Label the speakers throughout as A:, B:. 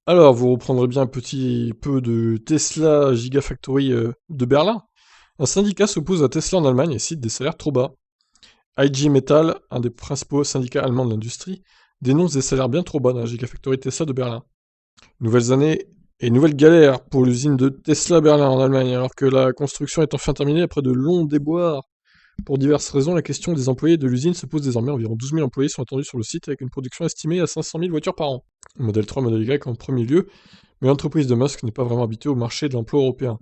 A: Alors, vous reprendrez bien un petit peu de Tesla Gigafactory de Berlin. Un syndicat s'oppose à Tesla en Allemagne et cite des salaires trop bas. IG Metall, un des principaux syndicats allemands de l'industrie, dénonce des salaires bien trop bas dans la Gigafactory Tesla de Berlin. Nouvelles années et nouvelles galères pour l'usine de Tesla Berlin en Allemagne, alors que la construction est enfin terminée après de longs déboires. Pour diverses raisons, la question des employés de l'usine se pose désormais. Environ 12 000 employés sont attendus sur le site avec une production estimée à 500 000 voitures par an. Modèle 3, modèle Y en premier lieu, mais l'entreprise de Musk n'est pas vraiment habituée au marché de l'emploi européen.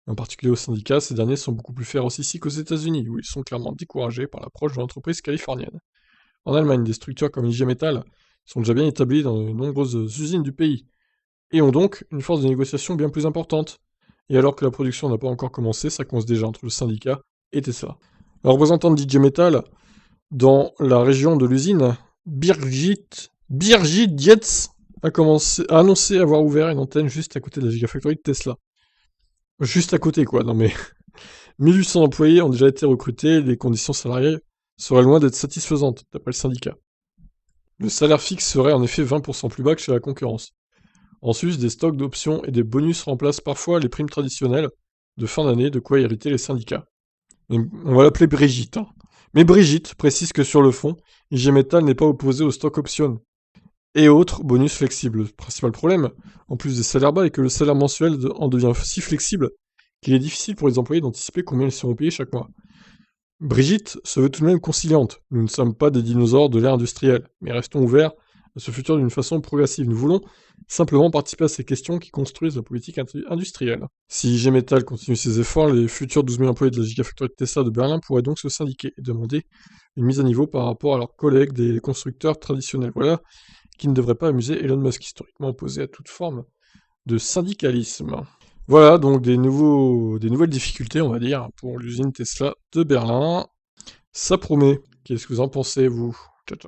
A: En particulier aux syndicats, ces derniers sont beaucoup plus féroces ici qu'aux États-Unis, où ils sont clairement découragés par l'approche de l'entreprise californienne. En Allemagne, des structures comme IG Metall sont déjà bien établies dans de nombreuses usines du pays, et ont donc une force de négociation bien plus importante. Et alors que la production n'a pas encore commencé, ça coince déjà entre le syndicat et Tesla. La représentante d'IG Metall dans la région de l'usine, Birgit Dietz, a annoncé avoir ouvert une antenne juste à côté de la Gigafactory de Tesla. Juste à côté, quoi. Non mais 1800 employés ont déjà été recrutés, les conditions salariales seraient loin d'être satisfaisantes, d'après le syndicat. Le salaire fixe serait en effet 20% plus bas que chez la concurrence. En Suisse, des stocks d'options et des bonus remplacent parfois les primes traditionnelles de fin d'année, de quoi irriter les syndicats. On va l'appeler Brigitte. Hein. Mais Brigitte précise que sur le fond, IG Metall n'est pas opposé aux stock options et autres bonus flexibles. Le principal problème, en plus des salaires bas, est que le salaire mensuel en devient si flexible qu'il est difficile pour les employés d'anticiper combien ils seront payés chaque mois. Brigitte se veut tout de même conciliante. Nous ne sommes pas des dinosaures de l'ère industrielle, mais restons ouverts à ce futur d'une façon progressive. Nous voulons simplement participer à ces questions qui construisent la politique industrielle. Si IG Metall continue ses efforts, les futurs 12 000 employés de la Gigafactory de Tesla de Berlin pourraient donc se syndiquer et demander une mise à niveau par rapport à leurs collègues des constructeurs traditionnels. Voilà qui ne devrait pas amuser Elon Musk, historiquement opposé à toute forme de syndicalisme. Voilà donc des nouvelles difficultés, on va dire, pour l'usine Tesla de Berlin. Ça promet. Qu'est-ce que vous en pensez, vous? Ciao, ciao.